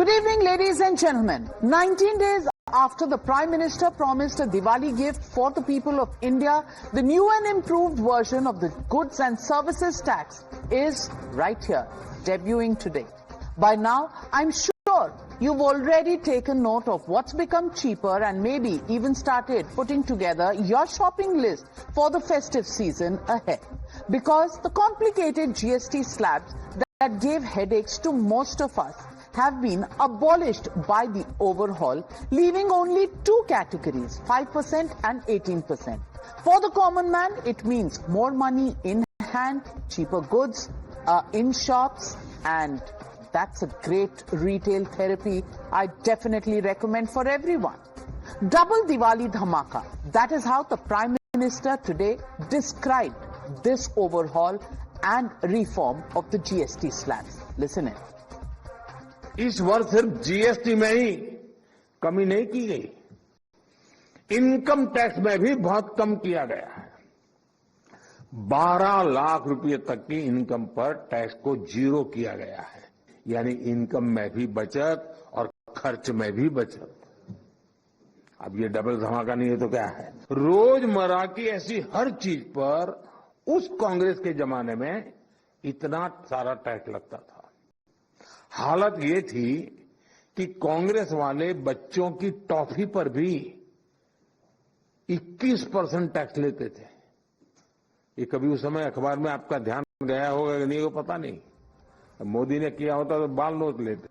Good evening, ladies and gentlemen. 19 days after the Prime Minister promised a Diwali gift for the people of India, the new and improved version of the Goods and Services Tax is right here, debuting today. By now, I'm sure you've already taken note of what's become cheaper and maybe even started putting together your shopping list for the festive season ahead. Because the complicated GST slabs that gave headaches to most of us have been abolished by the overhaul, leaving only two categories, 5% and 18%. For the common man, it means more money in hand, cheaper goods in shops, and that's a great retail therapy I definitely recommend for everyone. Double Diwali Dhamaka. That is how the Prime Minister today described this overhaul and reform of the GST slabs. Listen in. इस वर्ष सिर्फ GST में ही कमी नहीं की गई, income tax में भी बहुत कम किया गया है। 12 लाख रुपए तक की इनकम पर टैक्स को जीरो किया गया है, यानी इनकम में भी बचत और खर्च में भी बचत। अब ये डबल धमाका नहीं है तो क्या है? रोजमर्रा की ऐसी हर चीज पर उस कांग्रेस के जमाने में इतना सारा टैक्स लगता था। हालत ये थी कि कांग्रेस वाले बच्चों की टॉफी पर भी 21% टैक्स लेते थे। ये कभी उस समय अखबार में आपका ध्यान गया होगा कि नहीं वो पता नहीं, मोदी ने किया होता तो बाल नोट लेते।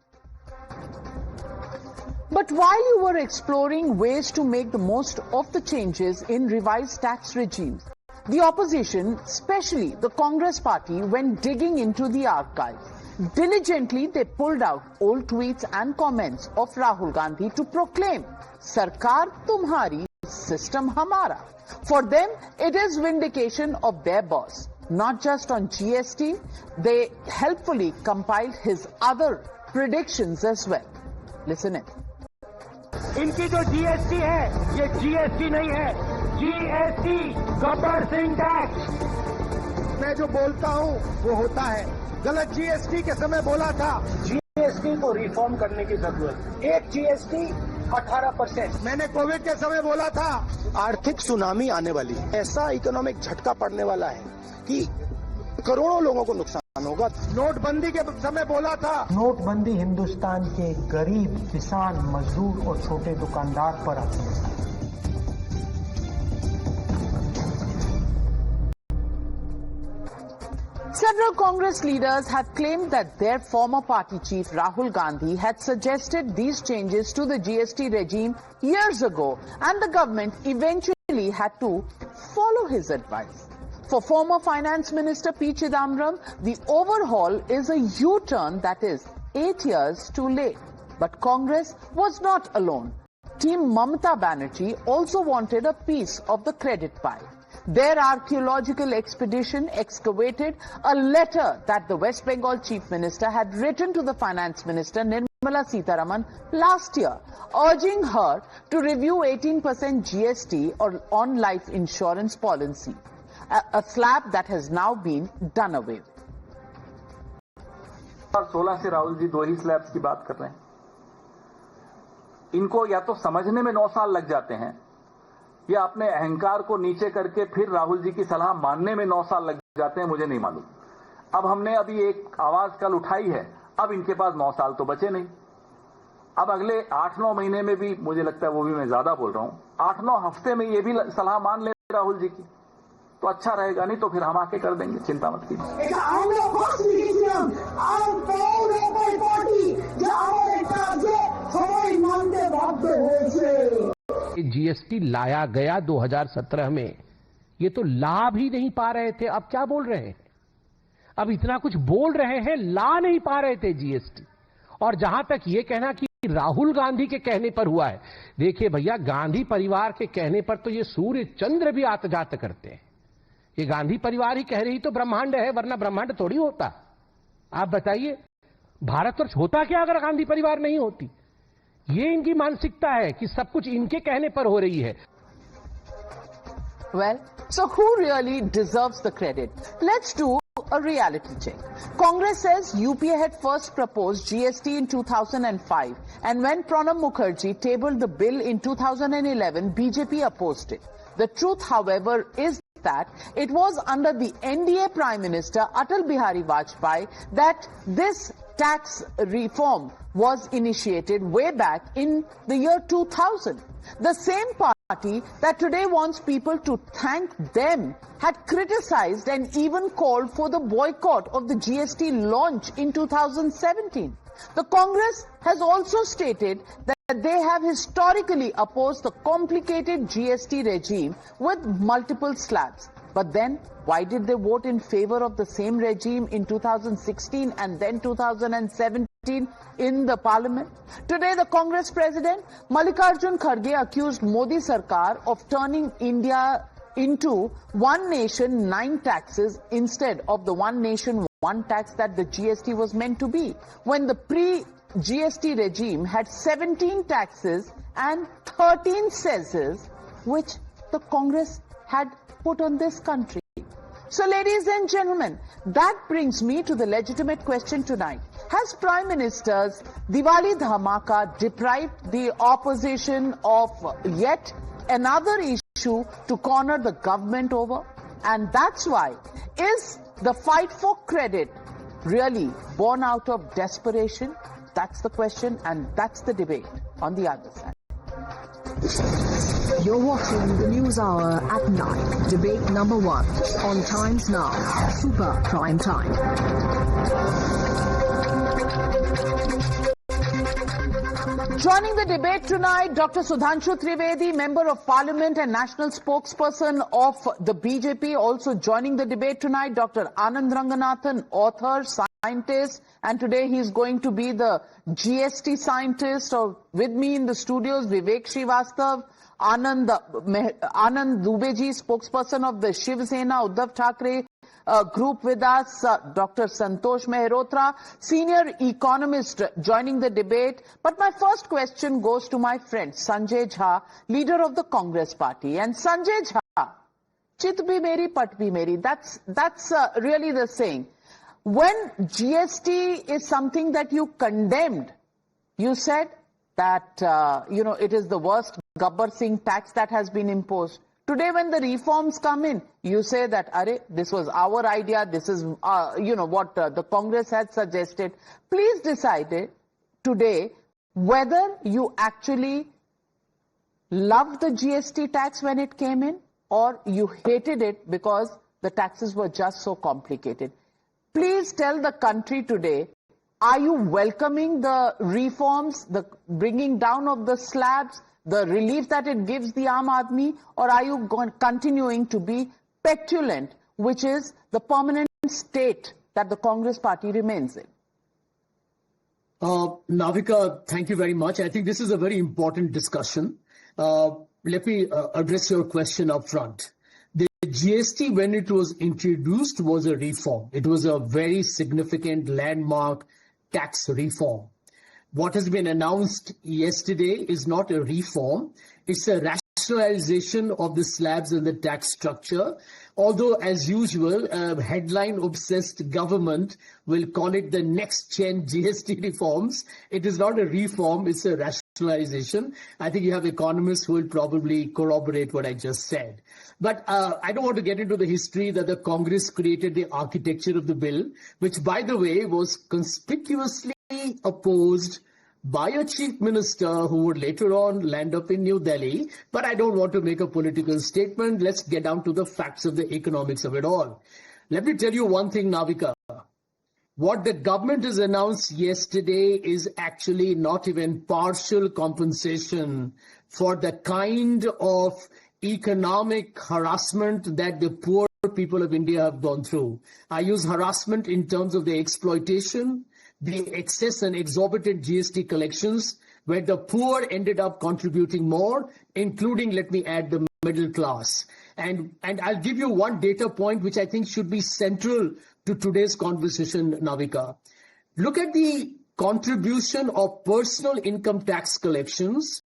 But while you were exploring ways to make the most of the changes in revised tax regimes, the opposition, especially the Congress party, went digging into the archives. Diligently, they pulled out old tweets and comments of Rahul Gandhi to proclaim, Sarkar Tumhari, System Hamara. For them, it is vindication of their boss. Not just on GST, they helpfully compiled his other predictions as well. Listen in. इनकी जो GST है, ये GST नहीं है, GST Gabbar Singh tax. मैं जो बोलता हूँ वो होता है। गलत जीएसटी के समय बोला था जीएसटी को रिफॉर्म करने की जरूरत, एक जीएसटी 18%। मैंने कोविड के समय बोला था आर्थिक सुनामी आने वाली है, ऐसा इकोनॉमिक झटका पड़ने वाला है कि करोड़ों लोगों को नुकसान होगा। नोटबंदी के समय बोला था नोटबंदी हिंदुस्तान के गरीब, किसान, मजदूर और छोटे दुकानदार पर असर होगा। Several Congress leaders have claimed that their former party chief Rahul Gandhi had suggested these changes to the GST regime years ago, and the government eventually had to follow his advice. For former Finance Minister P. Chidambaram, the overhaul is a U-turn that is 8 years too late. But Congress was not alone. Team Mamata Banerjee also wanted a piece of the credit pie. Their archaeological expedition excavated a letter that the West Bengal Chief Minister had written to the Finance Minister Nirmala Sitharaman last year, urging her to review 18% GST on life insurance policy, a slab that has now been done away with. 2016 से राहुल जी दो ही slabs की बात कर रहे हैं। इनको या तो समझने में 9 साल लग जाते हैं, या अपने अहंकार को नीचे करके फिर राहुल जी की सलाह मानने में 9 साल लग जाते हैं, मुझे नहीं मालूम। अब हमने अभी एक आवाज कल उठाई है, अब इनके पास 9 साल तो बचे नहीं। अब अगले 8-9 महीने में भी, मुझे लगता है वो भी मैं ज्यादा बोल रहा हूं, 8-9 हफ्ते में ये भी सलाह मान ले राहुल जी की तो अच्छा रहेगा, नहीं तो फिर हम आके कर देंगे, चिंता मत कीजिए। जीएसटी लाया गया 2017 में, ये तो लाभ ही नहीं पा रहे थे, अब क्या बोल रहे हैं? अब इतना कुछ बोल रहे हैं, ला नहीं पा रहे थे जीएसटी। और जहां तक ये कहना कि राहुल गांधी के कहने पर हुआ है, देखिए भैया, गांधी परिवार के कहने पर तो ये सूर्य चंद्र भी आत जात करते हैं। ये गांधी परिवार ही कह रही तो ब्रह्मांड है, वरना ब्रह्मांड थोड़ी होता। आप बताइए, भारतवर्ष होता क्या अगर गांधी परिवार नहीं होती? ये इनकी मानसिकता है कि सब कुछ इनके कहने पर हो रही है। Well, so who really deserves the credit? Let's do a reality check. Congress says UPA had first proposed GST in 2005, and when Pranab Mukherjee tabled the bill in 2011, BJP opposed it. The truth, however, is that it was under the N.D.A Prime Minister Atal Bihari Vajpayee that this tax reform was initiated way back in the year 2000. The same party that today wants people to thank them had criticized and even called for the boycott of the GST launch in 2017. The Congress has also stated that they have historically opposed the complicated GST regime with multiple slabs. But then, why did they vote in favor of the same regime in 2016 and then 2017 in the parliament? Today, the Congress president, Mallikarjun Kharge, accused Modi Sarkar of turning India into one nation, 9 taxes instead of the one nation, one tax that the GST was meant to be, when the pre-GST regime had 17 taxes and 13 cesses, which the Congress had put on this country. So, ladies and gentlemen, that brings me to the legitimate question tonight. Has Prime Minister's Diwali Dhamaka deprived the opposition of yet another issue to corner the government over? And that's why, is the fight for credit really born out of desperation? That's the question, and that's the debate on the other side. You're watching the News Hour at 9, debate number 1, on Times Now, Super Prime Time. Joining the debate tonight, Dr. Sudhanshu Trivedi, Member of Parliament and National Spokesperson of the BJP. Also joining the debate tonight, Dr. I.N.D.I.A Ranganathan, author, scientist, and today he's going to be the GST scientist. Or with me in the studios, Vivek Srivastav, Anand Dubeji, spokesperson of the Shiv Sena, Uddhav Thackeray group with us, Dr. Santosh Mehrotra, senior economist, joining the debate. But my first question goes to my friend Sanjay Jha, leader of the Congress party. And Sanjay Jha, chit bhi meri, pat bhi meri. That's really the saying. When GST is something that you condemned, you said that, it is the worst Gabbar Singh tax that has been imposed. Today, when the reforms come in, you say that, this was our idea, this is, what the Congress had suggested. Please decide today whether you actually loved the GST tax when it came in, or you hated it because the taxes were just so complicated. Please tell the country today, are you welcoming the reforms, the bringing down of the slabs, the relief that it gives the Aam Aadmi, or are you continuing to be petulant, which is the permanent state that the Congress party remains in? Navika, thank you very much. I think this is a very important discussion. Let me address your question up front. The GST, when it was introduced, was a reform. It was a very significant landmark tax reform. What has been announced yesterday is not a reform. It's a rationalization of the slabs in the tax structure. Although, as usual, a headline-obsessed government will call it the next-gen GST reforms. It is not a reform, it's a rationalization. I think you have economists who will probably corroborate what I just said. But I don't want to get into the history that the Congress created the architecture of the bill, which, by the way, was conspicuously opposed by a chief minister who would later on land up in New Delhi. But I don't want to make a political statement. Let's get down to the facts of the economics of it all. Let me tell you one thing, Navika. What the government has announced yesterday is actually not even partial compensation for the kind of economic harassment that the poor people of India have gone through. I use harassment in terms of the exploitation, the excess and exorbitant GST collections, where the poor ended up contributing more, including, let me add, the middle class. And I'll give you one data point which I think should be central to today's conversation, Navika. Look at the contribution of personal income tax collections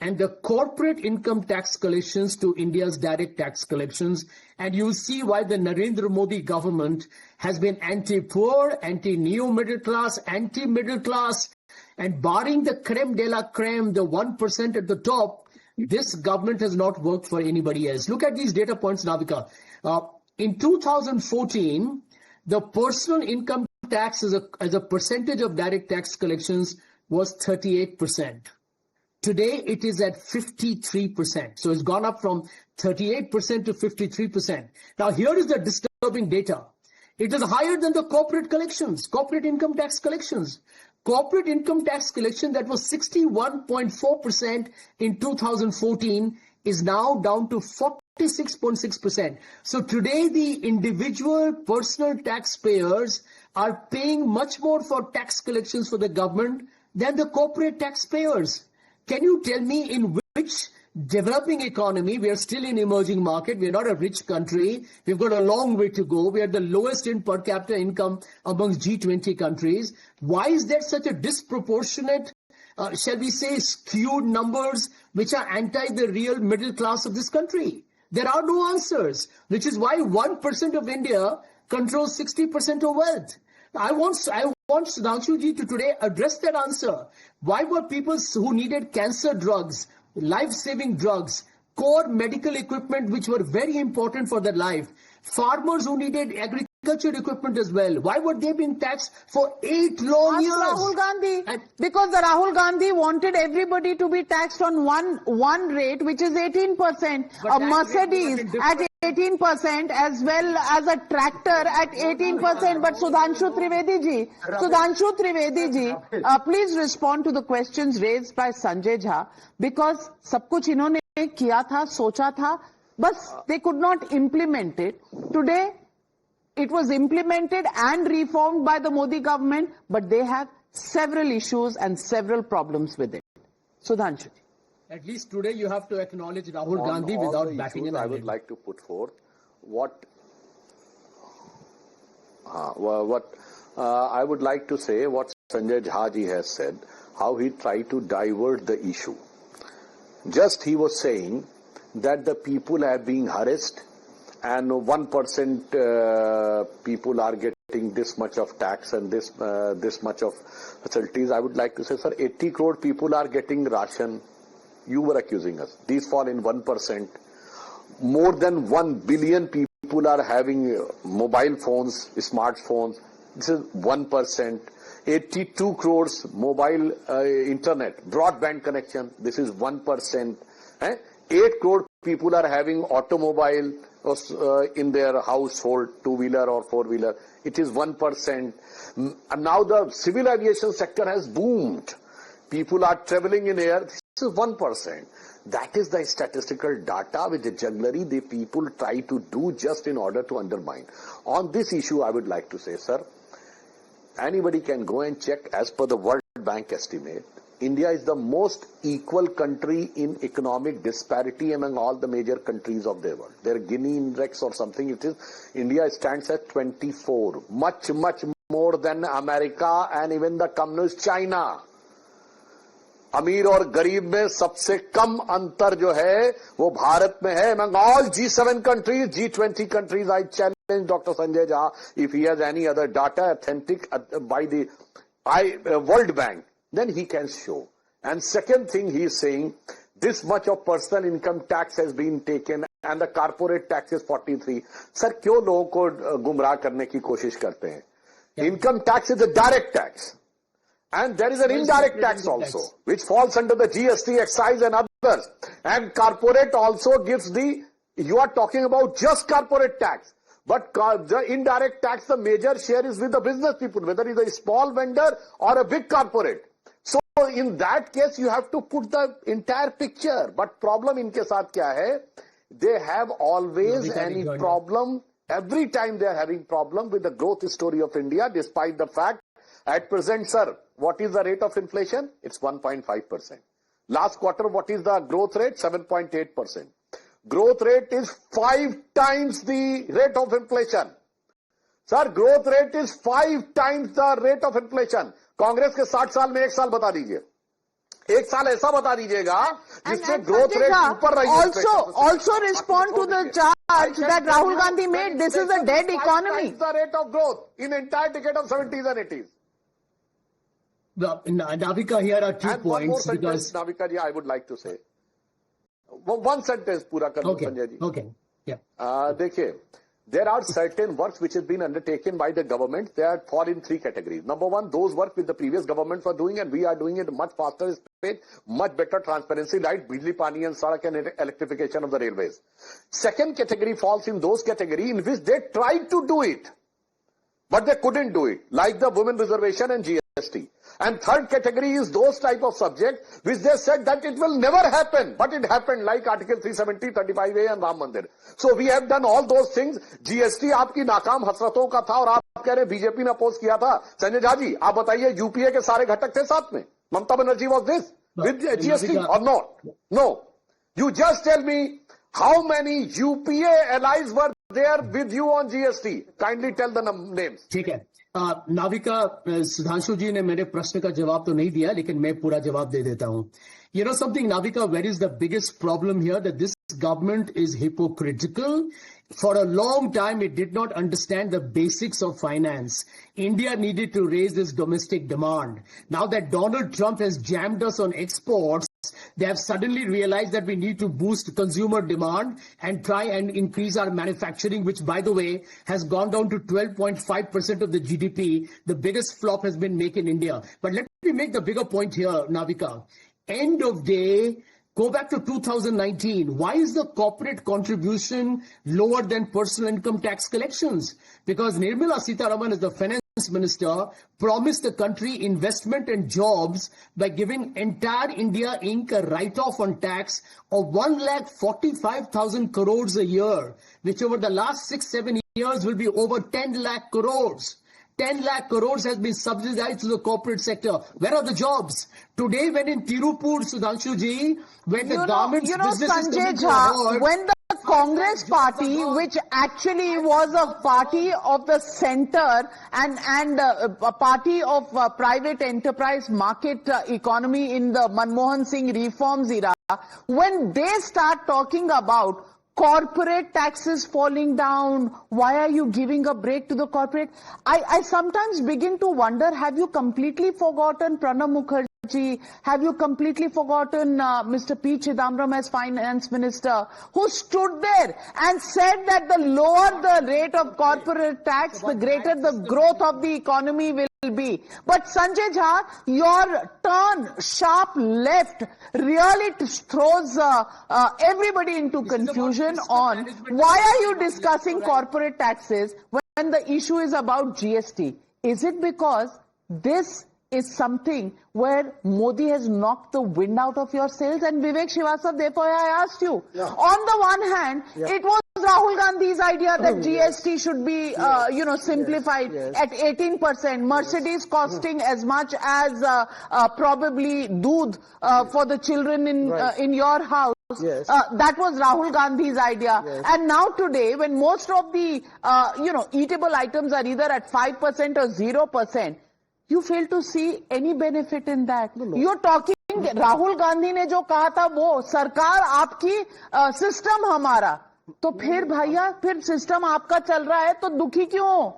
and the corporate income tax collections to India's direct tax collections. And you'll see why the Narendra Modi government has been anti-poor, anti-neo-middle class, anti-middle class, and barring the creme de la creme, the 1% at the top, this government has not worked for anybody else. Look at these data points, Navika. In 2014, the personal income tax as a percentage of direct tax collections was 38%. Today, it is at 53%. So it's gone up from 38% to 53%. Now, here is the disturbing data. It is higher than the corporate collections, corporate income tax collections. Corporate income tax collection that was 61.4% in 2014 is now down to 46.6%. So today, the individual personal taxpayers are paying much more for tax collections for the government than the corporate taxpayers. Can you tell me in which developing economy, we are still in emerging market, we are not a rich country, we've got a long way to go, we are the lowest in per capita income amongst G20 countries. Why is there such a disproportionate, shall we say, skewed numbers which are anti the real middle class of this country? There are no answers, which is why 1% of India controls 60% of wealth. I want Sudhanshu ji to today address that answer. Why were people who needed cancer drugs, life-saving drugs, core medical equipment which were very important for their life, farmers who needed agriculture equipment as well, why were they being taxed for 8 long years? Rahul Gandhi, because the Rahul Gandhi wanted everybody to be taxed on one rate, which is 18%. A Mercedes at 18%, as well as a tractor at 18%. But Sudhanshu Trivedi ji, please respond to the questions raised by Sanjay Jha, because सब कुछ इन्होंने किया था, सोचा था, but they could not implement it. Today, it was implemented and reformed by the Modi government, but they have several issues and several problems with it. Sudhanshu. At least today you have to acknowledge Rahul Gandhi without backing an I would like to put forth what I would like to say what Sanjay Jha ji has said, how he tried to divert the issue. Just he was saying that the people are being harassed and 1% people are getting this much of tax and this much of facilities. I would like to say, sir, 80 crore people are getting ration. You were accusing us. These fall in 1%. More than 1 billion people are having mobile phones, smartphones. This is 1%. 82 crores mobile internet, broadband connection. This is 1%. 8 crore people are having automobile in their household, two-wheeler or four-wheeler. It is 1%. Now the civil aviation sector has boomed. People are traveling in air. This is 1%. That is the statistical data which generally the people try to do just in order to undermine. On this issue, I would like to say, sir, anybody can go and check. As per the World Bank estimate, India is the most equal country in economic disparity among all the major countries of the world. Their Gini index or something it is, India stands at 24. Much more than America and even the communist China. अमीर और गरीब में सबसे कम अंतर जो है वो भारत में है among all G7 countries, G20 countries. I challenge Dr. Sanjay Jha if he has any other data authentic by the World Bank, then he can show. And second thing he is saying, this much of personal income tax has been taken and the corporate tax is 43. Sir, क्यों लोगों को गुमराह करने की कोशिश करते हैं? Income tax is a direct tax. And there is an indirect tax also, which falls under the GST, excise and others. And corporate also gives you are talking about just corporate tax. But the indirect tax, the major share is with the business people, whether it's a small vendor or a big corporate. So in that case, you have to put the entire picture. But problem inke saath kya hai? They have always any problem. Every time they are having problem with the growth story of India, despite the fact at present, sir, what is the rate of inflation? It's 1.5%. Last quarter, what is the growth rate? 7.8%. Growth rate is 5 times the rate of inflation. Sir, growth rate is 5 times the rate of inflation. Congress के 60 साल में 1 साल बता दीजिए. एक साल ऐसा बता दीजिएगा जिससे ग्रोथ रेट ऊपर रही। Also respond to the charge that Rahul Gandhi made. This is a dead economy. The rate of growth in entire decade of 70s and 80s. Navika, here are 2 points. One more sentence, Navika ji, I would like to say. One sentence पूरा कर लो Sanjay ji. Okay. Yeah. देखिए, there are certain works which have been undertaken by the government. They are fall in 3 categories. Number 1, those work with the previous governments were doing, and we are doing it much faster speed, much better transparency, like Bijli, Pani and Sadak and electrification of the railways. Second category falls in those categories in which they tried to do it, but they couldn't do it, like the women reservation and GST. And third category is those type of subjects which they said that it will never happen, but it happened, like Article 370, 35A and Ram Mandir. So we have done all those things. GST आपकी नाकाम हसरतों का था और आप कह रहे BJP ने oppose किया था. संजय झा जी, आप बताइए, यूपीए के सारे घटक थे साथ में. Mamata Banerjee was this with GST or not? No. You just tell me how many UPA allies were there with you on GST. Kindly tell the names. ठीक है. नाविका, सुधांशु जी ने मेरे प्रश्न का जवाब तो नहीं दिया, लेकिन मैं पूरा जवाब दे देता हूं. You know something, Navika, where is the biggest problem here? That this government is hypocritical. For a long time, it did not understand the basics of finance. India needed to raise its domestic demand. Now that Donald Trump has jammed us on exports, they have suddenly realized that we need to boost consumer demand and try and increase our manufacturing, which, by the way, has gone down to 12.5% of the GDP. The biggest flop has been Make in India. But let me make the bigger point here, Navika. End of day, go back to 2019. Why is the corporate contribution lower than personal income tax collections? Because Nirmala Sitharaman, as the finance minister, promised the country investment and jobs by giving entire India Inc. a write-off on tax of 1,45,000 crores a year, which over the last 6-7 years will be over 10 lakh crores. 10 lakh crores has been subsidized to the corporate sector. Where are the jobs? Today, when in Tirupur, Sudhanshu ji, when the garments business Sanjay is Jha, when the Congress party, which actually was a party of the center and a party of private enterprise market economy in the Manmohan Singh reforms era, when they start talking about corporate taxes falling down, why are you giving a break to the corporate? I sometimes begin to wonder, have you completely forgotten Pranab Mukherjee? Have you completely forgotten Mr. P. Chidambaram as finance minister, who stood there and said that the lower the rate of corporate tax, the greater the growth of the economy will be. But Sanjay Jha, your turn sharp left really throws everybody into confusion on why are you discussing corporate taxes when the issue is about GST? Is it because this is something where Modi has knocked the wind out of your sails? And Vivek Srivastava, therefore I asked you, on the one hand, it was Rahul Gandhi's idea that GST should be, simplified at 18%. Mercedes costing as much as probably doodh for the children in your house. That was Rahul Gandhi's idea. And now today, when most of the, eatable items are either at 5% or 0%, you fail to see any benefit in that. You're talking, Rahul Gandhi ने जो कहा था वो सरकार आपकी system हमारा, तो फिर भैया फिर सिस्टम आपका चल रहा है तो दुखी क्यों हो?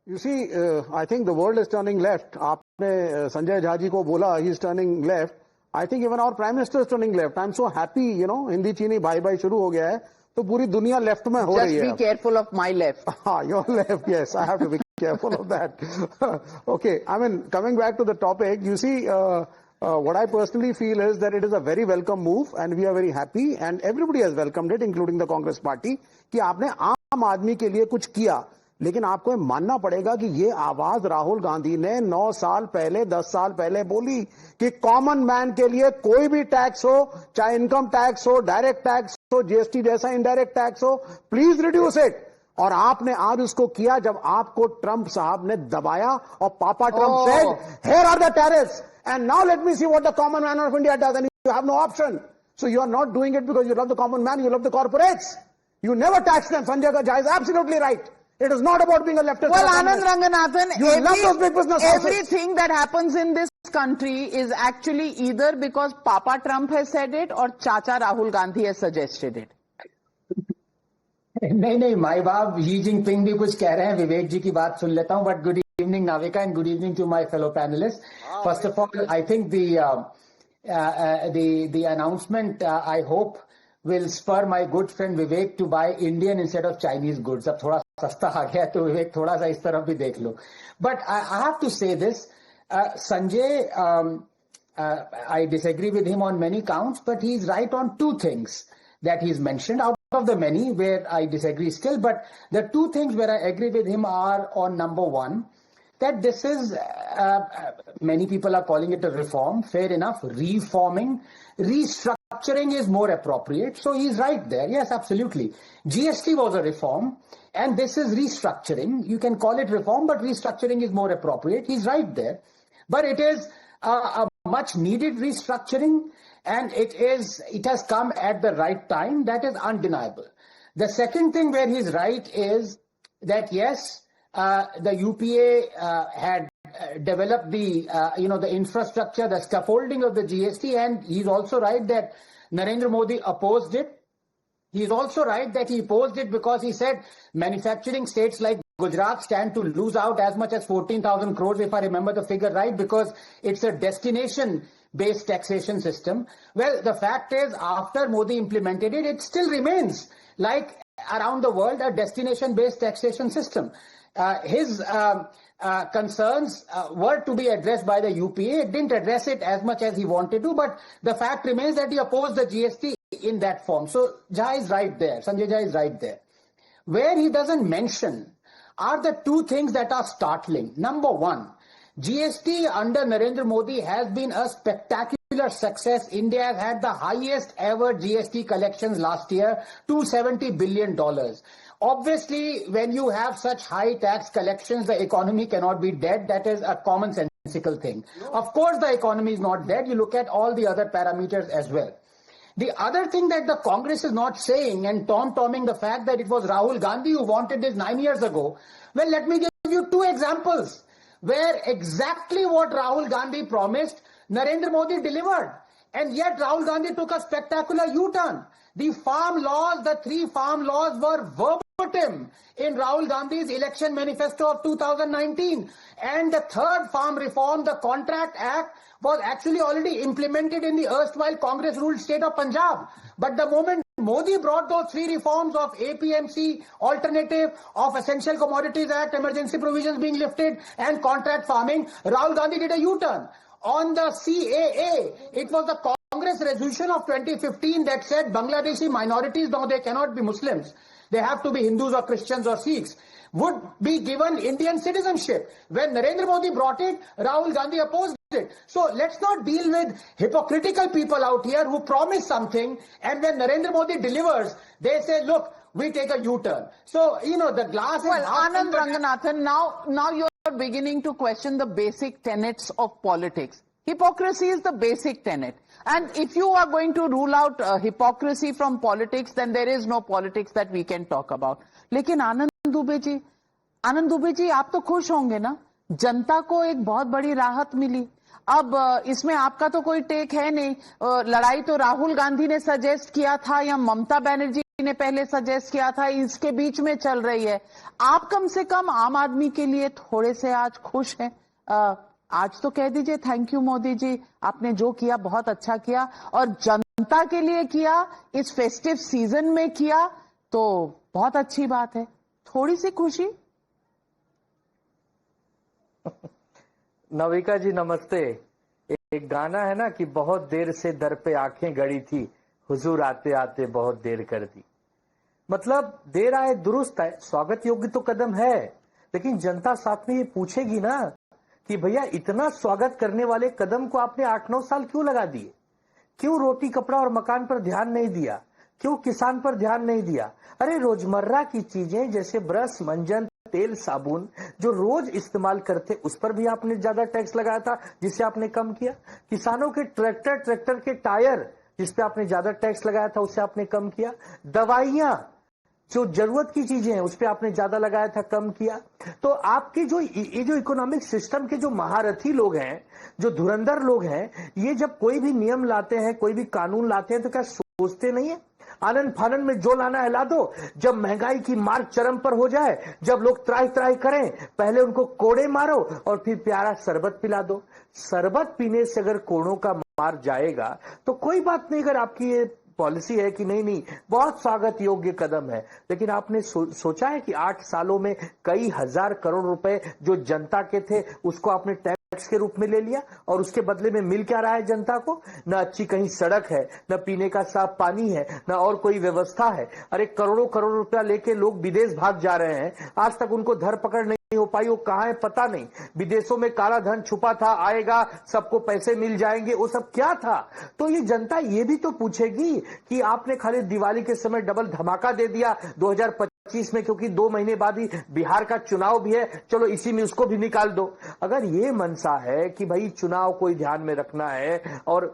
You see, I think the world is turning left. आपने संजय झा जी को बोला he is turning left. I think even our prime minister is turning left. I'm so happy, Hindi चीनी भाई भाई शुरू हो गया है तो पूरी दुनिया लेफ्ट में हो रही है. Just be careful of my left. Your left, yes. I have to be careful of that. Okay, I mean, coming back to the topic, you see, what I personally feel is that it is a very welcome move and we are very happy and everybody has welcomed it, including the Congress party, कि आपने आम आदमी के लिए कुछ किया. लेकिन आपको मानना पड़ेगा कि ये आवाज राहुल गांधी ने 9 साल पहले 10 साल पहले बोली कि कॉमन मैन के लिए कोई भी टैक्स हो, चाहे इनकम टैक्स हो, डायरेक्ट टैक्स हो, जीएसटी जैसा इनडायरेक्ट टैक्स हो, प्लीज रिड्यूस इट. और आपने आज उसको किया जब आपको ट्रंप साहब ने दबाया और पापा Trump said here are the tariffs and now let me see what the common man of India does, and you have no option. So you are not doing it because you love the common man, you love the corporates. You never tax them. Sanjay Jha is absolutely right. It is not about being a leftist. Well, Anand Ranganathan, you love those big business everything that happens in this country is actually either because Papa Trump has said it or Chacha Rahul Gandhi has suggested it. नहीं माई बाप Xi Jinping भी कुछ कह रहे हैं, विवेक जी की बात सुन लेता हूं. But good evening Navika and good evening to my fellow panellist. First of all I think the announcement I hope will spur my good friend Vivek to buy Indian instead of Chinese goods. अब थोड़ा सस्ता आ गया तो विवेक थोड़ा सा इस तरफ भी देख लो. But I have to say this, Sanjay, I disagree with him on many counts, but he's right on two things that he's mentioned out of the many where I disagree still. But the two things where I agree with him are on number one, that this is, many people are calling it a reform, fair enough, reforming, restructuring is more appropriate. So he's right there. Yes, absolutely. GST was a reform and this is restructuring. You can call it reform, but restructuring is more appropriate. He's right there. But it is a much needed restructuring and it has come at the right time. That is undeniable. The second thing where he's right is that yes, the UPA had developed the the infrastructure, the scaffolding of the GST, and he's also right that Narendra Modi opposed it. He's also right that he opposed it because he said manufacturing states like Gujarat stand to lose out as much as 14,000 crores, if I remember the figure right, because it's a destination-based taxation system. Well, the fact is, after Modi implemented it, it still remains like around the world a destination-based taxation system. His concerns were to be addressed by the UPA. It didn't address it as much as he wanted to, but the fact remains that he opposed the GST in that form. So Jha is right there. Sanjay Jha is right there. Where he doesn't mention are the two things that are startling. Number one, GST under Narendra Modi has been a spectacular success. India has had the highest ever GST collections last year, $270 billion. Obviously, when you have such high tax collections, the economy cannot be dead. That is a commonsensical thing. Of course, the economy is not dead. You look at all the other parameters as well. The other thing that the Congress is not saying and tom-tomming the fact that it was Rahul Gandhi who wanted this 9 years ago. Well, let me give you two examples where exactly what Rahul Gandhi promised, Narendra Modi delivered. And yet Rahul Gandhi took a spectacular U-turn. The farm laws, the three farm laws were verbatim in Rahul Gandhi's election manifesto of 2019. And the third farm reform, the Contract Act, was actually already implemented in the erstwhile Congress-ruled state of Punjab. But the moment Modi brought those three reforms of APMC, alternative, of Essential Commodities Act, emergency provisions being lifted, and contract farming, Rahul Gandhi did a U-turn. On the CAA, it was the Congress resolution of 2015 that said Bangladeshi minorities, though they cannot be Muslims, they have to be Hindus or Christians or Sikhs, would be given Indian citizenship. When Narendra Modi brought it, Rahul Gandhi opposed it. So let's not deal with hypocritical people out here who promise something and when Narendra Modi delivers, they say, look, we take a U-turn. So, the glass is half Anand Ranganathan, now you're beginning to question the basic tenets of politics. Hypocrisy is the basic tenet. And if you are going to rule out hypocrisy from politics, then there is no politics that we can talk about. लेकिन आनंद दुबे जी आप तो खुश होंगे ना, जनता को एक बहुत बड़ी राहत मिली. अब इसमें आपका तो कोई टेक है नहीं. लड़ाई तो राहुल गांधी ने सजेस्ट किया था या ममता बनर्जी ने पहले सजेस्ट किया था, इसके बीच में चल रही है. आप कम से कम आम आदमी के लिए थोड़े से आज खुश हैं. आज तो कह दीजिए थैंक यू मोदी जी, आपने जो किया बहुत अच्छा किया और जनता के लिए किया, इस फेस्टिव सीजन में किया, तो बहुत अच्छी बात है. थोड़ी सी खुशी. नविका जी नमस्ते. एक गाना है ना कि बहुत देर से दर पे आंखें गड़ी थी, हुजूर आते आते बहुत देर कर दी. मतलब देर आए दुरुस्त है, स्वागत योग्य तो कदम है, लेकिन जनता साथ में ये पूछेगी ना कि भैया इतना स्वागत करने वाले कदम को आपने 8-9 साल क्यों लगा दिए? क्यों रोटी कपड़ा और मकान पर ध्यान नहीं दिया? क्यों किसान पर ध्यान नहीं दिया? अरे रोजमर्रा की चीजें जैसे ब्रश, मंजन, तेल, साबुन जो रोज इस्तेमाल करते उस पर भी आपने ज्यादा टैक्स लगाया था, जिससे आपने कम किया. किसानों के ट्रैक्टर के टायर जिस पे आपने ज्यादा टैक्स लगाया था, उससे आपने कम किया. दवाइयां जो जरूरत की चीजें हैं उस पर आपने ज्यादा लगाया था, कम किया। तो आपके जो ये जो इकोनॉमिक सिस्टम के जो महारथी लोग हैं, जो धुरंधर लोग हैं, ये जब कोई भी नियम लाते हैं, कोई भी कानून लाते हैं, तो क्या सोचते नहीं है आनंद फानंद में जो लाना है ला दो। जब महंगाई की मार चरम पर हो जाए, जब लोग त्राही त्राही करें, पहले उनको कोड़े मारो और फिर प्यारा शरबत पिला दो। शरबत पीने से अगर कोड़ों का मार जाएगा तो कोई बात नहीं। अगर आपकी ये पॉलिसी है कि नहीं बहुत स्वागत योग्य कदम है, लेकिन आपने सोचा है कि 8 सालों में कई हजार करोड़ रुपए जो जनता के थे उसको आपने टैक्स के रूप में ले लिया, और उसके बदले में मिल क्या रहा है जनता को? न अच्छी कहीं सड़क है, न पीने का साफ पानी है, न और कोई व्यवस्था है। अरे करोड़ों करोड़ रुपया लेके लोग विदेश भाग जा रहे हैं, आज तक उनको धरपकड़ नहीं हो पाई, वो कहां है पता नहीं। विदेशों में काला धन छुपा था, आएगा सबको पैसे मिल जाएंगे, वो सब क्या था? तो ये जनता ये भी तो पूछेगी कि आपने खाली दिवाली के समय डबल धमाका दे दिया 2025 में, क्योंकि 2 महीने बाद ही बिहार का चुनाव भी है, चलो इसी में उसको भी निकाल दो। अगर ये मनसा है कि भाई चुनाव को ध्यान में रखना है और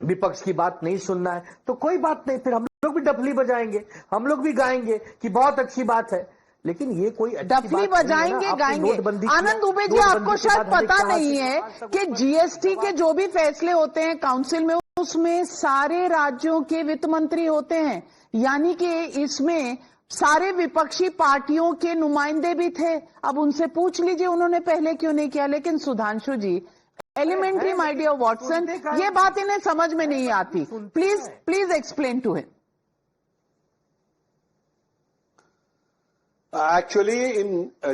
विपक्ष की बात नहीं सुनना है, तो कोई बात नहीं, फिर हम लोग भी डफली बजाएंगे, हम लोग भी गाएंगे कि बहुत अच्छी बात है। लेकिन ये कोई डफली बजाएंगे गाएंगे। आनंद दुबे जी, आपको शायद पता नहीं है कि जीएसटी के जो भी फैसले होते हैं काउंसिल में, उसमें सारे राज्यों के वित्त मंत्री होते हैं, यानी कि इसमें सारे विपक्षी पार्टियों के नुमाइंदे भी थे। अब उनसे पूछ लीजिए उन्होंने पहले क्यों नहीं किया। लेकिन Sudhanshu ji, elementary my dear Watson, ये बात इन्हें समझ में नहीं आती। Please explain to him. Actually, in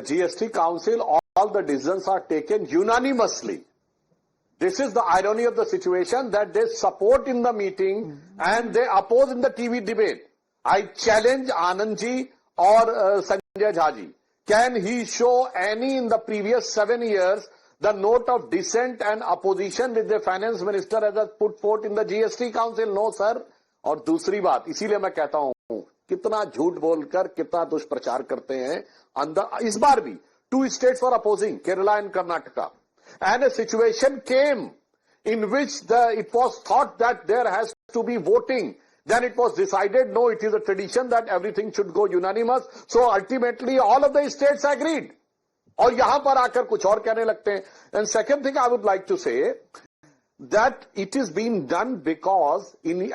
GST Council, all the decisions are taken unanimously. This is the irony of the situation, that they support in the meeting and they oppose in the TV debate. I challenge Anand ji or Sanjay Jha ji. Can he show any in the previous 7 years the note of dissent and opposition with the finance minister as put forth in the GST Council? No, sir. और दूसरी बात, इसीलिए मैं कहता हूं कितना झूठ बोलकर कितना दुष्प्रचार करते हैं अंदर। इस बार भी 2 states were opposing, Kerala and Karnataka, and a situation came in which it was thought that there has to be voting. Then it was decided, no, it is a tradition that everything should go unanimous. So ultimately all of the states agreed. और यहां पर आकर कुछ और कहने लगते हैं. And second thing I would like to say, that it is being done because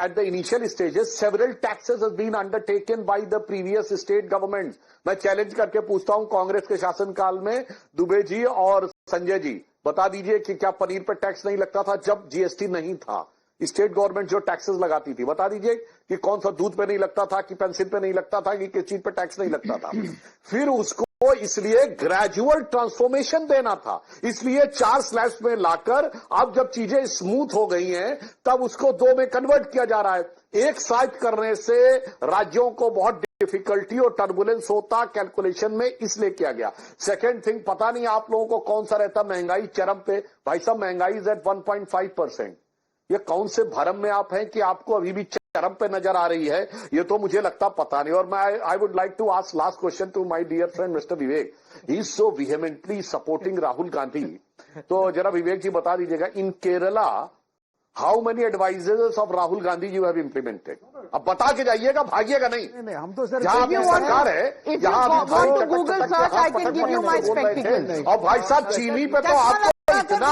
at the initial stages several taxes has been undertaken by the previous state governments. मैं चैलेंज करके पूछता हूं कांग्रेस के शासनकाल में दुबे जी और संजय जी, बता दीजिए कि क्या पनीर पर टैक्स नहीं लगता था जब जीएसटी नहीं था? स्टेट गवर्नमेंट जो टैक्सेस लगाती थी, बता दीजिए कि कौन सा दूध पे नहीं लगता था, कि पेंसिल पे नहीं लगता था, कि किस चीज पे टैक्स नहीं लगता था। फिर उसको इसलिए ग्रेजुअल ट्रांसफॉर्मेशन देना था, इसलिए 4 स्लैब्स में लाकर अब जब चीजें स्मूथ हो गई हैं तब उसको 2 में कन्वर्ट किया जा रहा है। एक साइड करने से राज्यों को बहुत डिफिकल्टी और टर्बुलेंस होता कैलकुलेशन में, इसलिए किया गया। सेकेंड थिंग, पता नहीं आप लोगों को कौन सा रहता महंगाई चरम पे। भाई साहब, महंगाई इज एट 1.5%। ये कौन से भरम में आप हैं कि आपको अभी भी चरम पे नजर आ रही है? ये तो मुझे लगता पता नहीं। और मैं I would like to ask last question to my dear friend mister Vivek. He is so vehemently supporting Rahul Gandhi. तो जरा विवेक जी बता दीजिएगा, in Kerala how many advisers of Rahul Gandhi you have implemented? अब बता के जाइएगा, भागिएगा नहीं। हम तो सर जहां आपकी सरकार है, जहां Google search I can give you my spectacles. और भाई साहब, चीनी पे तो आपको इतना,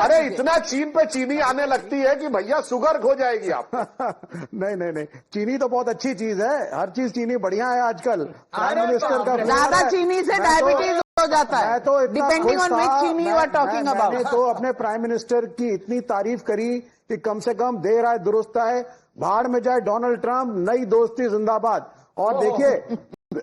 अरे इतना चीन पे चीनी आने लगती है कि भैया शुगर हो जाएगी आप। नहीं, चीनी तो बहुत अच्छी चीज है, हर चीज चीनी बढ़िया है आजकल। प्राइम मिनिस्टर का ज्यादा चीनी से डायबिटीज हो जाता है। मैं तो डिपेंडिंग ऑन विच चीनी यू आर टॉकिंग अबाउट। मैंने तो अपने प्राइम मिनिस्टर की इतनी तारीफ करी कि कम से कम देर आए दुरुस्त आए, भाड़ में जाए डोनाल्ड ट्रंप, नई दोस्ती जिंदाबाद। और देखिए,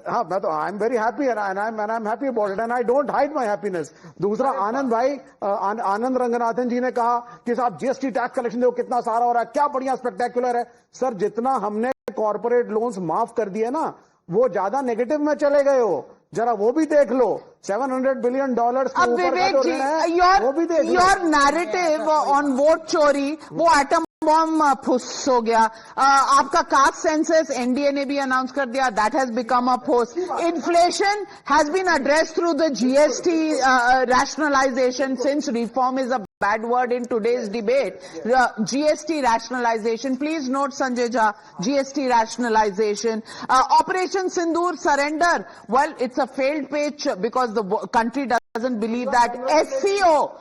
हाँ, मैं तो I am very happy and I am happy about it and I don't hide my happiness. दूसरा, आनंद भाई, आनंद रंगनाथन जी ने कहा कि साहब जीएसटी टैक्स कलेक्शन देखो कितना सारा हो रहा है, क्या बढ़िया स्पेक्टेकुलर है। सर, जितना हमने कॉर्पोरेट लोन्स माफ कर दिए ना, वो ज्यादा नेगेटिव में चले गए हो, जरा वो भी देख लो। $700 बिलियन अब विवेक जी, योर नैरेटिव ऑन वोट चोरी, वो एटम बॉम्ब फुस हो गया। आपका कास्ट सेंसस एनडीए ने भी अनाउंस कर दिया, that has become a fuss. Inflation has been addressed through the GST rationalisation since reform is a bad word in today's debate. GST rationalization. Please note, Sanjay Jha, GST rationalization. Operation Sindoor surrender. Well, it's a failed pitch because the country doesn't believe that. SCO,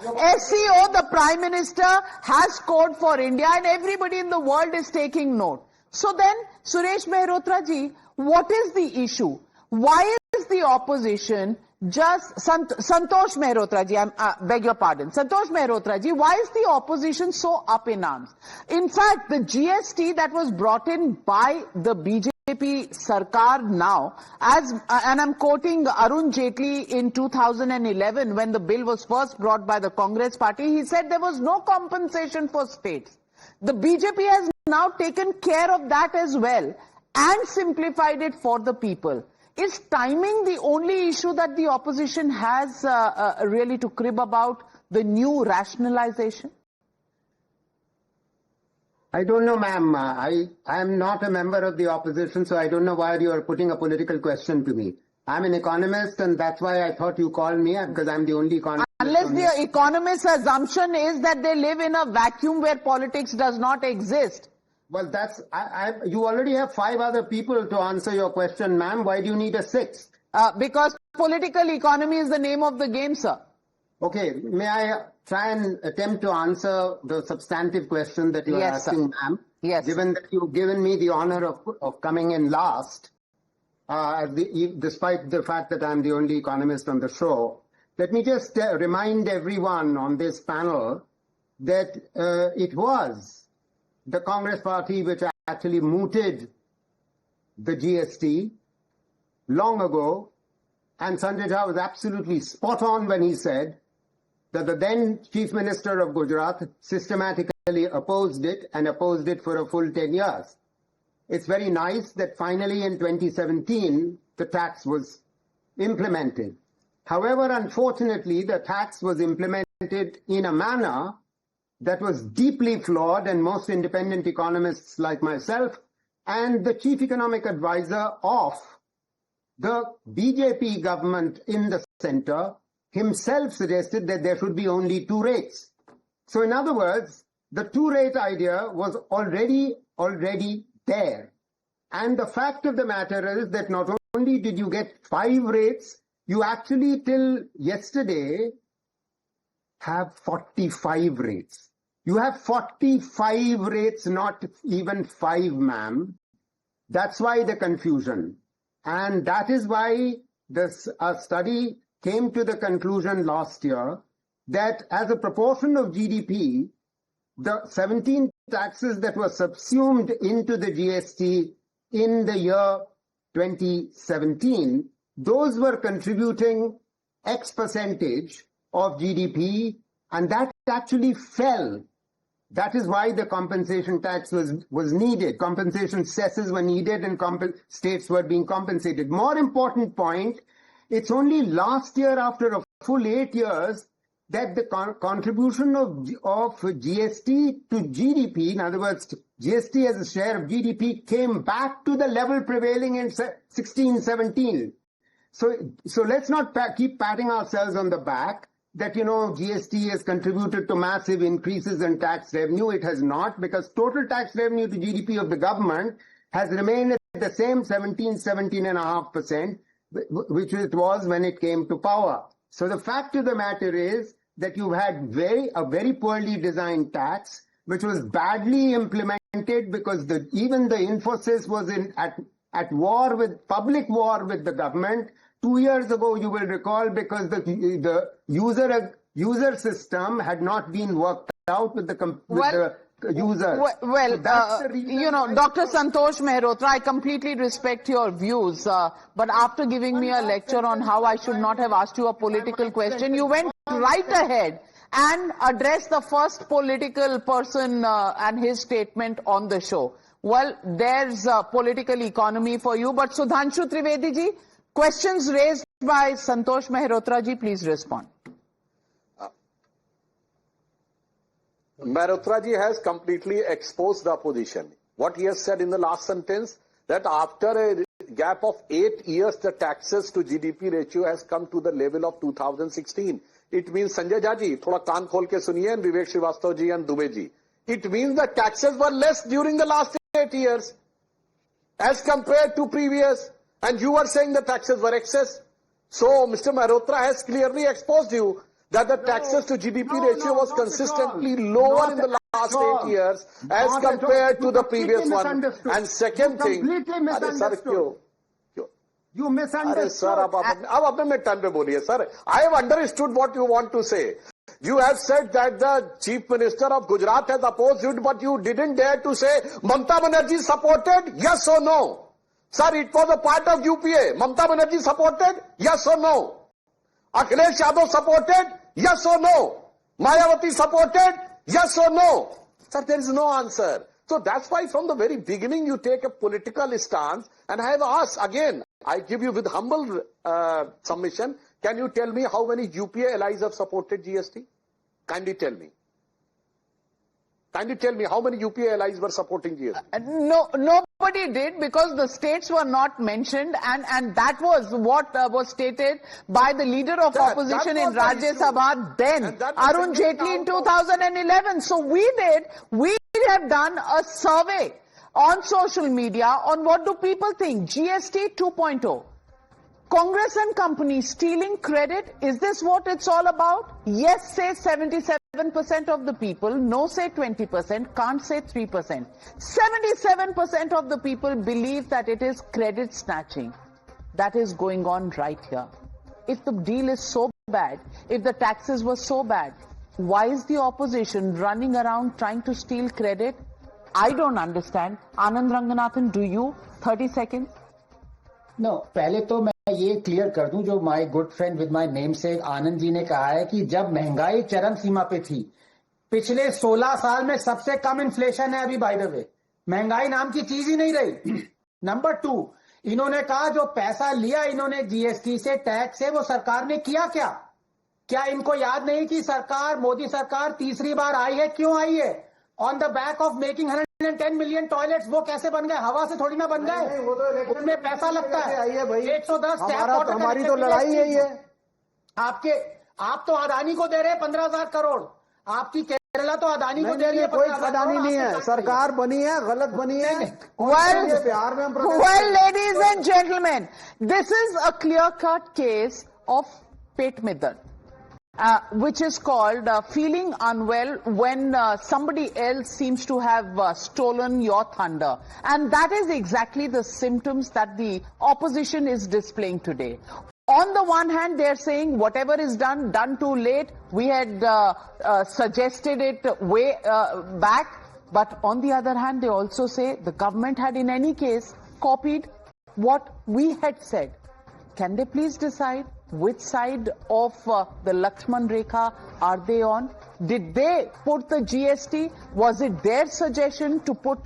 the Prime Minister has scored for India and everybody in the world is taking note. So then, Suresh Mehrotra ji, what is the issue? Why is the opposition just Santosh Mehrotra ji, I beg your pardon. Santosh Mehrotra ji, why is the opposition so up in arms? In fact, the GST that was brought in by the BJP Sarkar now, and I'm quoting Arun Jaitley in 2011 when the bill was first brought by the Congress party, he said there was no compensation for states. The BJP has now taken care of that as well and simplified it for the people. Is timing the only issue that the opposition has really to crib about the new rationalization? I don't know, ma'am. I am not a member of the opposition, so I don't know why you are putting a political question to me. I'm an economist, and that's why I thought you called me, because I'm the only economist. Unless the economist's assumption is that they live in a vacuum where politics does not exist. Well, you already have 5 other people to answer your question, ma'am. Why do you need a 6th? Because political economy is the name of the game, sir. Okay, may I try and attempt to answer the substantive question that you are asking, ma'am? Yes. Given that you've given me the honor of coming in last, despite the fact that I'm the only economist on the show, let me just remind everyone on this panel that it was the Congress party which actually mooted the GST long ago, and Sanjay Jha was absolutely spot on when he said that the then Chief Minister of Gujarat systematically opposed it and opposed it for a full 10 years. It's very nice that finally in 2017 the tax was implemented. However, unfortunately, the tax was implemented in a manner that was deeply flawed, and most independent economists like myself and the chief economic advisor of the BJP government in the center himself suggested that there should be only 2 rates. So in other words, the 2-rate idea was already there. And the fact of the matter is that not only did you get 5 rates, you actually till yesterday have 45 rates. You have 45 rates, not even 5, ma'am. That's why the confusion. And that is why a study came to the conclusion last year that as a proportion of GDP, the 17 taxes that were subsumed into the GST in the year 2017, those were contributing X percentage of GDP, and that actually fell. That is why the compensation tax was needed. Compensation cesses were needed and states were being compensated. More important point, it's only last year, after a full 8 years, that the contribution of GST to GDP, in other words, GST as a share of GDP, came back to the level prevailing in 16-17. So let's not keep patting ourselves on the back that, GST has contributed to massive increases in tax revenue. It has not, because total tax revenue to GDP of the government has remained at the same 17.5%, which it was when it came to power. So the fact of the matter is that you've had a very poorly designed tax, which was badly implemented because even the Infosys was at war with public war with the government. 2 years ago, you will recall, because the user system had not been worked out with the user. Dr. Santosh Mehrotra, I completely respect your views, but after giving me a lecture on how I should not have asked you a political question, you went right ahead and addressed the first political person and his statement on the show. Well, there's political economy for you, but Sudhanshu Trivedi ji, questions raised by Santosh Mehrotra ji, please respond. Mehrotra ji has completely exposed the opposition. What he has said in the last sentence, that after a gap of 8 years, the taxes to GDP ratio has come to the level of 2016. It means, Sanjay Jha ji, thoda kaan khol ke suniye, and Vivek Srivastava ji and Dubey ji. It means that taxes were less during the last 8 years as compared to previous. And you were saying the taxes were excess. So Mr. Mehrotra has clearly exposed you that the taxes to GDP ratio was consistently lower in the last 8 years as compared to the previous one. And second thing, you misunderstood. Sir, ab apne time pe boliye, sir. I have understood what you want to say. You have said that the Chief Minister of Gujarat has opposed it, but you didn't dare to say Mamata Banerjee supported, yes or no? Sir, it was a part of UPA. Mamata Banerjee supported, yes or no? Akhilesh Yadav supported, yes or no? Mayawati supported, yes or no? Sir, there is no answer. So that's why from the very beginning you take a political stance, and I have asked again, I give you with humble submission, can you tell me how many UPA allies have supported GST? Kindly tell me. Kindly tell me how many UPA allies were supporting GST? No, nobody did, because the states were not mentioned, and that was what was stated by the leader of opposition in Rajya Sabha then, Arun Jaitley, in 2011. So we have done a survey on social media on what do people think. GST 2.0. Congress and companies stealing credit, is this what it's all about? Yes, say 77% of the people, no, say 20%, can't say 3%. 77% of the people believe that it is credit snatching that is going on right here. If the deal is so bad, if the taxes were so bad, why is the opposition running around trying to steal credit? I don't understand. Anand Ranganathan, do you? 30 seconds. No, पहले तो मैं ये clear कर दूं, जो my good friend with my name से आनंद जी ने कहा है कि जब महंगाई चरम सीमा पे थी, पिछले 16 साल में सबसे कम इन्फ्लेशन है अभी, बाय द वे महंगाई नाम की चीज ही नहीं रही। नंबर 2, इन्होंने कहा जो पैसा लिया इन्होंने जीएसटी से, टैक्स से, वो सरकार ने किया क्या इनको याद नहीं कि सरकार, मोदी सरकार तीसरी बार आई है? क्यों आई है? On the back of making 110 million toilets. वो कैसे बन गए? हवा से थोड़ी ना बन गए, उसमें पैसा लगता है। 110 हमारी तो लड़ाई यही है। आप तो अदानी को दे रहे हैं 15,000 करोड़, आपकी केरला तो अदानी को दे रही है। कोई अदानी नहीं है, सरकार बनी है, गलत बनी है। बिहार में well, ladies and gentlemen, this is a clear-cut case of पेट में दर्द, which is called feeling unwell when somebody else seems to have stolen your thunder. And that is exactly the symptoms that the opposition is displaying today. On the one hand, they're saying whatever is done too late. We had suggested it way back. But on the other hand, they also say the government had in any case copied what we had said. Can they please decide which side of the Lakshman Rekha are they on? Did they put the GST? Was it their suggestion to put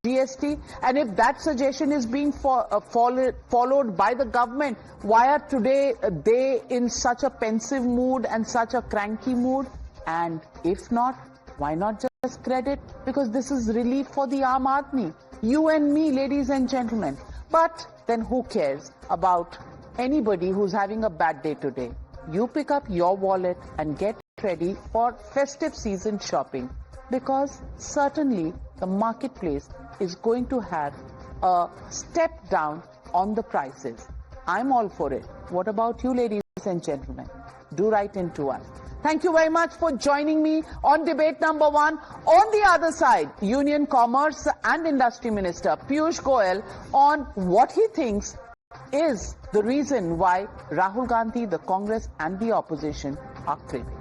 GST? And if that suggestion is being followed by the government, why are today they in such a pensive mood and such a cranky mood? And if not, why not just credit? Because this is relief for the Aam Aadmi. You and me, ladies and gentlemen. But then who cares about anybody who's having a bad day today? You pick up your wallet and get ready for festive season shopping, because certainly the marketplace is going to have a step down on the prices. I'm all for it. What about you, ladies and gentlemen? Do write into us. Thank you very much for joining me on debate number 1. On the other side, Union Commerce and Industry Minister Piyush Goyal on what he thinks is the reason why Rahul Gandhi, the Congress and the opposition are craving.